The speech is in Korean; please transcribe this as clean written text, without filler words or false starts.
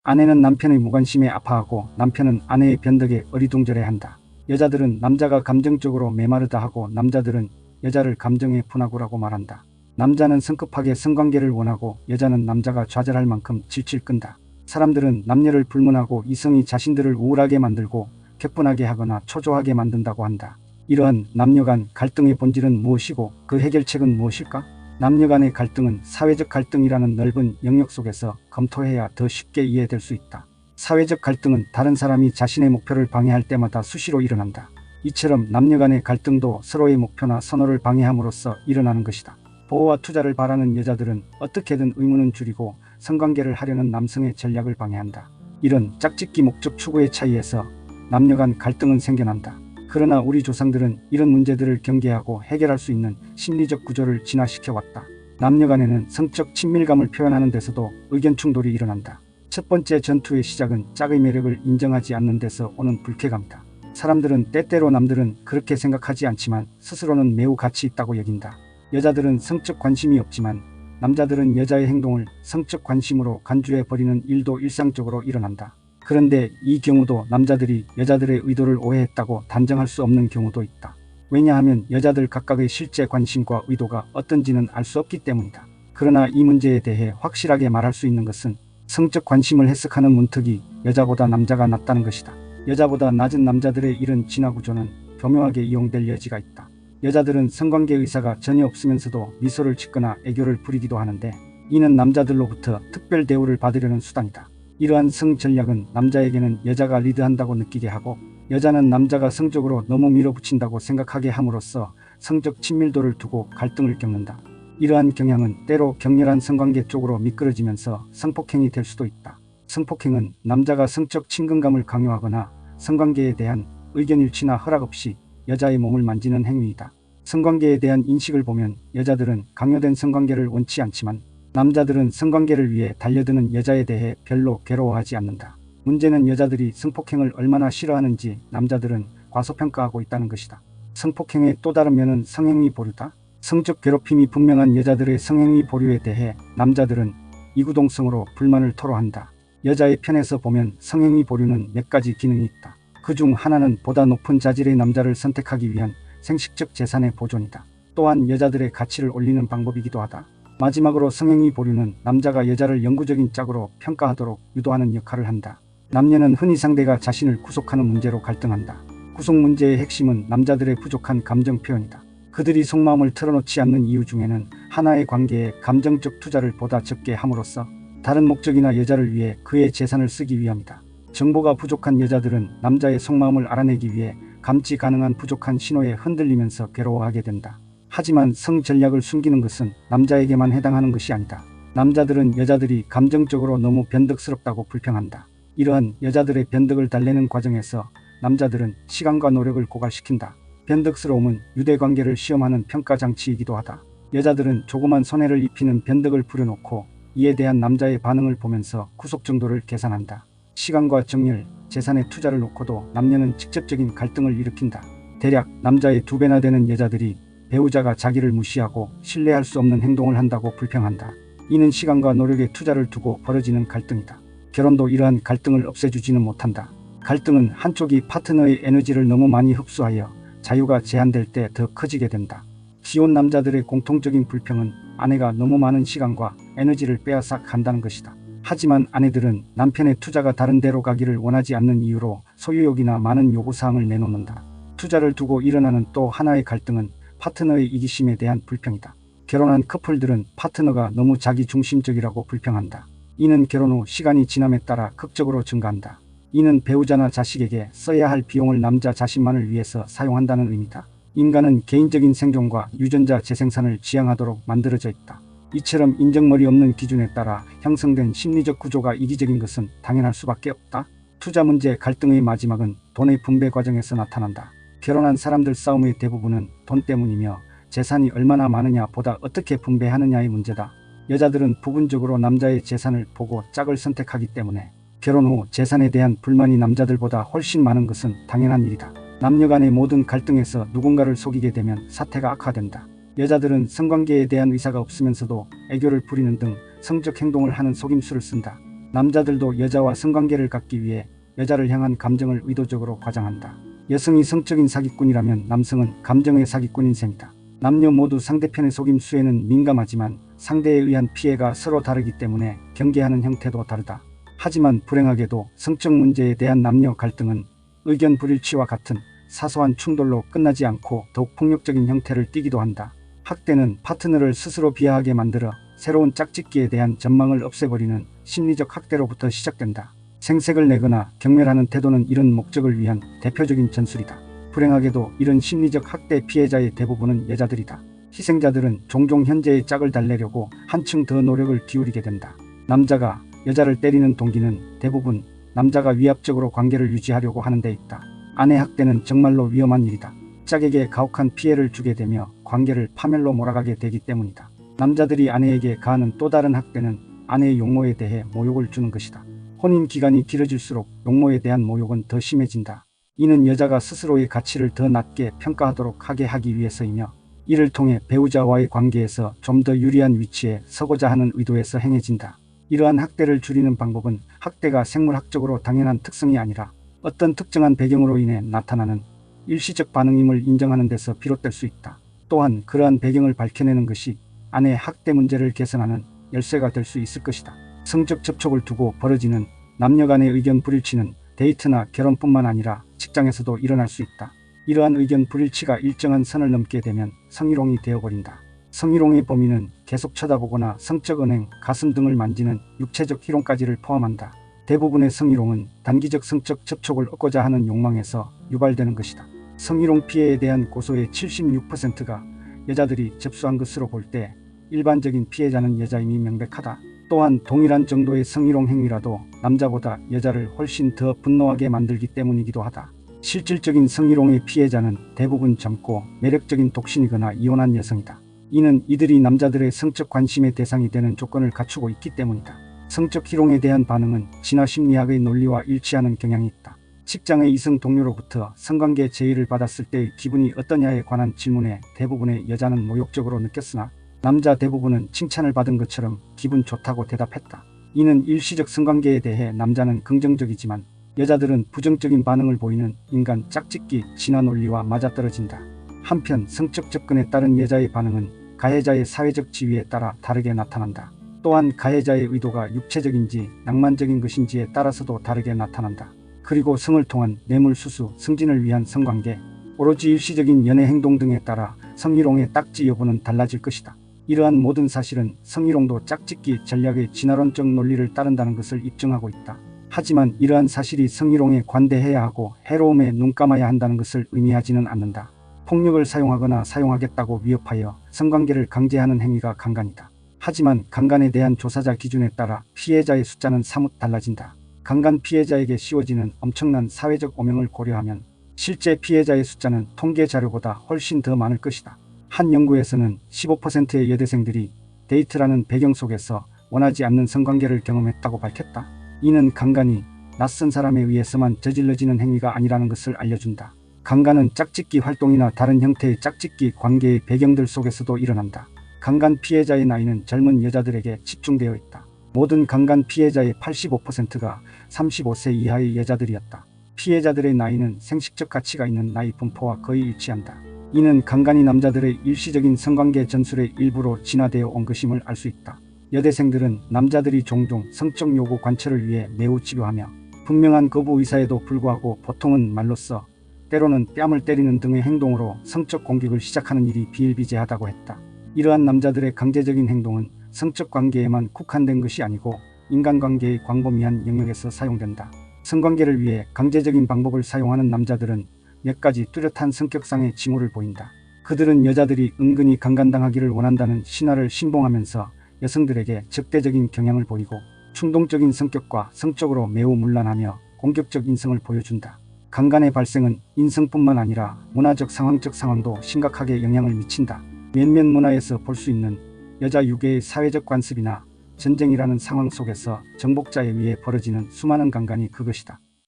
아내는 남편의 무관심에 아파하고 남편은 아내의 변덕에 어리둥절해한다. 여자들은 남자가 감정적으로 메마르다 하고 남자들은 여자를 감정의 분화구라고 말한다. 남자는 성급하게 성관계를 원하고 여자는 남자가 좌절할 만큼 질질 끈다. 사람들은 남녀를 불문하고 이성이 자신들을 우울하게 만들고 격분하게 하거나 초조하게 만든다고 한다. 이러한 남녀 간 갈등의 본질은 무엇이고 그 해결책은 무엇일까? 남녀 간의 갈등은 사회적 갈등이라는 넓은 영역 속에서 검토해야 더 쉽게 이해될 수 있다. 사회적 갈등은 다른 사람이 자신의 목표를 방해할 때마다 수시로 일어난다. 이처럼 남녀 간의 갈등도 서로의 목표나 선호를 방해함으로써 일어나는 것이다. 보호와 투자를 바라는 여자들은 어떻게든 의무는 줄이고 성관계를 하려는 남성의 전략을 방해한다. 이런 짝짓기 목적 추구의 차이에서 남녀 간 갈등은 생겨난다. 그러나 우리 조상들은 이런 문제들을 경계하고 해결할 수 있는 심리적 구조를 진화시켜 왔다. 남녀 간에는 성적 친밀감을 표현하는 데서도 의견 충돌이 일어난다. 첫 번째 전투의 시작은 짝의 매력을 인정하지 않는 데서 오는 불쾌감이다. 사람들은 때때로 남들은 그렇게 생각하지 않지만 스스로는 매우 가치 있다고 여긴다. 여자들은 성적 관심이 없지만 남자들은 여자의 행동을 성적 관심으로 간주해 버리는 일도 일상적으로 일어난다. 그런데 이 경우도 남자들이 여자들의 의도를 오해했다고 단정할 수 없는 경우도 있다. 왜냐하면 여자들 각각의 실제 관심과 의도가 어떤지는 알 수 없기 때문이다. 그러나 이 문제에 대해 확실하게 말할 수 있는 것은 성적 관심을 해석하는 문턱이 여자보다 남자가 낮다는 것이다. 여자보다 낮은 남자들의 이런 진화 구조는 교묘하게 이용될 여지가 있다. 여자들은 성관계 의사가 전혀 없으면서도 미소를 짓거나 애교를 부리기도 하는데 이는 남자들로부터 특별 대우를 받으려는 수단이다. 이러한 성 전략은 남자에게는 여자가 리드한다고 느끼게 하고 여자는 남자가 성적으로 너무 밀어붙인다고 생각하게 함으로써 성적 친밀도를 두고 갈등을 겪는다. 이러한 경향은 때로 격렬한 성관계 쪽으로 미끄러지면서 성폭행이 될 수도 있다. 성폭행은 남자가 성적 친근감을 강요하거나 성관계에 대한 의견 일치나 허락 없이 여자의 몸을 만지는 행위이다. 성관계에 대한 인식을 보면 여자들은 강요된 성관계를 원치 않지만 남자들은 성관계를 위해 달려드는 여자에 대해 별로 괴로워하지 않는다. 문제는 여자들이 성폭행을 얼마나 싫어하는지 남자들은 과소평가하고 있다는 것이다. 성폭행의 또 다른 면은 성행위 보류다. 성적 괴롭힘이 분명한 여자들의 성행위 보류에 대해 남자들은 이구동성으로 불만을 토로한다. 여자의 편에서 보면 성행위 보류는 몇 가지 기능이 있다. 그중 하나는 보다 높은 자질의 남자를 선택하기 위한 생식적 재산의 보존이다. 또한 여자들의 가치를 올리는 방법이기도 하다. 마지막으로 성행위 보류는 남자가 여자를 영구적인 짝으로 평가하도록 유도하는 역할을 한다. 남녀는 흔히 상대가 자신을 구속하는 문제로 갈등한다. 구속 문제의 핵심은 남자들의 부족한 감정 표현이다. 그들이 속마음을 털어놓지 않는 이유 중에는 하나의 관계에 감정적 투자를 보다 적게 함으로써 다른 목적이나 여자를 위해 그의 재산을 쓰기 위함이다. 정보가 부족한 여자들은 남자의 속마음을 알아내기 위해 감지 가능한 부족한 신호에 흔들리면서 괴로워하게 된다. 하지만 성 전략을 숨기는 것은 남자에게만 해당하는 것이 아니다. 남자들은 여자들이 감정적으로 너무 변덕스럽다고 불평한다. 이러한 여자들의 변덕을 달래는 과정에서 남자들은 시간과 노력을 고갈시킨다. 변덕스러움은 유대관계를 시험하는 평가장치이기도 하다. 여자들은 조그만 손해를 입히는 변덕을 부려놓고 이에 대한 남자의 반응을 보면서 구속 정도를 계산한다. 시간과 정열, 재산의 투자를 놓고도 남녀는 직접적인 갈등을 일으킨다. 대략 남자의 2배나 되는 여자들이 배우자가 자기를 무시하고 신뢰할 수 없는 행동을 한다고 불평한다. 이는 시간과 노력의 투자를 두고 벌어지는 갈등이다. 결혼도 이러한 갈등을 없애주지는 못한다. 갈등은 한쪽이 파트너의 에너지를 너무 많이 흡수하여 자유가 제한될 때 더 커지게 된다. 기혼 남자들의 공통적인 불평은 아내가 너무 많은 시간과 에너지를 빼앗아 간다는 것이다. 하지만 아내들은 남편의 투자가 다른 데로 가기를 원하지 않는 이유로 소유욕이나 많은 요구사항을 내놓는다. 투자를 두고 일어나는 또 하나의 갈등은 파트너의 이기심에 대한 불평이다. 결혼한 커플들은 파트너가 너무 자기중심적이라고 불평한다. 이는 결혼 후 시간이 지남에 따라 극적으로 증가한다. 이는 배우자나 자식에게 써야 할 비용을 남자 자신만을 위해서 사용한다는 의미다. 인간은 개인적인 생존과 유전자 재생산을 지향하도록 만들어져 있다. 이처럼 인정머리 없는 기준에 따라 형성된 심리적 구조가 이기적인 것은 당연할 수밖에 없다. 투자 문제 갈등의 마지막은 돈의 분배 과정에서 나타난다. 결혼한 사람들 싸움의 대부분은 돈 때문이며 재산이 얼마나 많으냐 보다 어떻게 분배하느냐의 문제다. 여자들은 부분적으로 남자의 재산을 보고 짝을 선택하기 때문에 결혼 후 재산에 대한 불만이 남자들보다 훨씬 많은 것은 당연한 일이다. 남녀 간의 모든 갈등에서 누군가를 속이게 되면 사태가 악화된다. 여자들은 성관계에 대한 의사가 없으면서도 애교를 부리는 등 성적 행동을 하는 속임수를 쓴다. 남자들도 여자와 성관계를 갖기 위해 여자를 향한 감정을 의도적으로 과장한다. 여성이 성적인 사기꾼이라면 남성은 감정의 사기꾼인 셈이다. 남녀 모두 상대편의 속임수에는 민감하지만 상대에 의한 피해가 서로 다르기 때문에 경계하는 형태도 다르다. 하지만 불행하게도 성적 문제에 대한 남녀 갈등은 의견 불일치와 같은 사소한 충돌로 끝나지 않고 더욱 폭력적인 형태를 띠기도 한다. 학대는 파트너를 스스로 비하하게 만들어 새로운 짝짓기에 대한 전망을 없애버리는 심리적 학대로부터 시작된다. 생색을 내거나 경멸하는 태도는 이런 목적을 위한 대표적인 전술이다. 불행하게도 이런 심리적 학대 피해자의 대부분은 여자들이다. 희생자들은 종종 현재의 짝을 달래려고 한층 더 노력을 기울이게 된다. 남자가 여자를 때리는 동기는 대부분 남자가 위압적으로 관계를 유지하려고 하는 데 있다. 아내 학대는 정말로 위험한 일이다. 짝에게 가혹한 피해를 주게 되며 관계를 파멸로 몰아가게 되기 때문이다. 남자들이 아내에게 가하는 또 다른 학대는 아내의 용모에 대해 모욕을 주는 것이다. 혼인 기간이 길어질수록 용모에 대한 모욕은 더 심해진다. 이는 여자가 스스로의 가치를 더 낮게 평가하도록 하게 하기 위해서이며 이를 통해 배우자와의 관계에서 좀 더 유리한 위치에 서고자 하는 의도에서 행해진다. 이러한 학대를 줄이는 방법은 학대가 생물학적으로 당연한 특성이 아니라 어떤 특정한 배경으로 인해 나타나는 일시적 반응임을 인정하는 데서 비롯될 수 있다. 또한 그러한 배경을 밝혀내는 것이 아내의 학대 문제를 개선하는 열쇠가 될 수 있을 것이다. 성적 접촉을 두고 벌어지는 남녀 간의 의견 불일치는 데이트나 결혼뿐만 아니라 직장에서도 일어날 수 있다. 이러한 의견 불일치가 일정한 선을 넘게 되면 성희롱이 되어버린다. 성희롱의 범위는 계속 쳐다보거나 성적 언행, 가슴 등을 만지는 육체적 희롱까지를 포함한다. 대부분의 성희롱은 단기적 성적 접촉을 얻고자 하는 욕망에서 유발되는 것이다. 성희롱 피해에 대한 고소의 76%가 여자들이 접수한 것으로 볼 때 일반적인 피해자는 여자임이 명백하다. 또한 동일한 정도의 성희롱 행위라도 남자보다 여자를 훨씬 더 분노하게 만들기 때문이기도 하다. 실질적인 성희롱의 피해자는 대부분 젊고 매력적인 독신이거나 이혼한 여성이다. 이는 이들이 남자들의 성적 관심의 대상이 되는 조건을 갖추고 있기 때문이다. 성적 희롱에 대한 반응은 진화 심리학의 논리와 일치하는 경향이 있다. 직장의 이성 동료로부터 성관계 제의를 받았을 때의 기분이 어떠냐에 관한 질문에 대부분의 여자는 모욕적으로 느꼈으나 남자 대부분은 칭찬을 받은 것처럼 기분 좋다고 대답했다. 이는 일시적 성관계에 대해 남자는 긍정적이지만 여자들은 부정적인 반응을 보이는 인간 짝짓기 진화 논리와 맞아떨어진다. 한편 성적 접근에 따른 여자의 반응은 가해자의 사회적 지위에 따라 다르게 나타난다. 또한 가해자의 의도가 육체적인지 낭만적인 것인지에 따라서도 다르게 나타난다. 그리고 성을 통한 뇌물 수수, 승진을 위한 성관계, 오로지 일시적인 연애 행동 등에 따라 성희롱의 딱지 여부는 달라질 것이다. 이러한 모든 사실은 성희롱도 짝짓기 전략의 진화론적 논리를 따른다는 것을 입증하고 있다. 하지만 이러한 사실이 성희롱에 관대해야 하고 해로움에 눈 감아야 한다는 것을 의미하지는 않는다. 폭력을 사용하거나 사용하겠다고 위협하여 성관계를 강제하는 행위가 강간이다. 하지만 강간에 대한 조사자 기준에 따라 피해자의 숫자는 사뭇 달라진다. 강간 피해자에게 씌워지는 엄청난 사회적 오명을 고려하면 실제 피해자의 숫자는 통계 자료보다 훨씬 더 많을 것이다. 한 연구에서는 15%의 여대생들이 데이트라는 배경 속에서 원하지 않는 성관계를 경험했다고 밝혔다. 이는 강간이 낯선 사람에 의해서만 저질러지는 행위가 아니라는 것을 알려준다. 강간은 짝짓기 활동이나 다른 형태의 짝짓기 관계의 배경들 속에서도 일어난다. 강간 피해자의 나이는 젊은 여자들에게 집중되어 있다. 모든 강간 피해자의 85%가 35세 이하의 여자들이었다. 피해자들의 나이는 생식적 가치가 있는 나이 분포와 거의 일치한다. 이는 강간이 남자들의 일시적인 성관계 전술의 일부로 진화되어 온 것임을 알 수 있다. 여대생들은 남자들이 종종 성적 요구 관철을 위해 매우 집요하며 분명한 거부 의사에도 불구하고 보통은 말로써 때로는 뺨을 때리는 등의 행동으로 성적 공격을 시작하는 일이 비일비재하다고 했다. 이러한 남자들의 강제적인 행동은 성적 관계에만 국한된 것이 아니고 인간관계의 광범위한 영역에서 사용된다. 성관계를 위해 강제적인 방법을 사용하는 남자들은 몇 가지 뚜렷한 성격상의 징후를 보인다. 그들은 여자들이 은근히 강간당하기를 원한다는 신화를 신봉하면서 여성들에게 적대적인 경향을 보이고 충동적인 성격과 성적으로 매우 문란하며 공격적 인성을 보여준다. 강간의 발생은 인성뿐만 아니라 문화적 상황적 상황도 심각하게 영향을 미친다. 몇몇 문화에서 볼 수 있는 여자 유괴의 사회적 관습이나 전쟁이라는 상황 속에서 정복자에 의해 벌어지는 수많은 강간이 그것이다.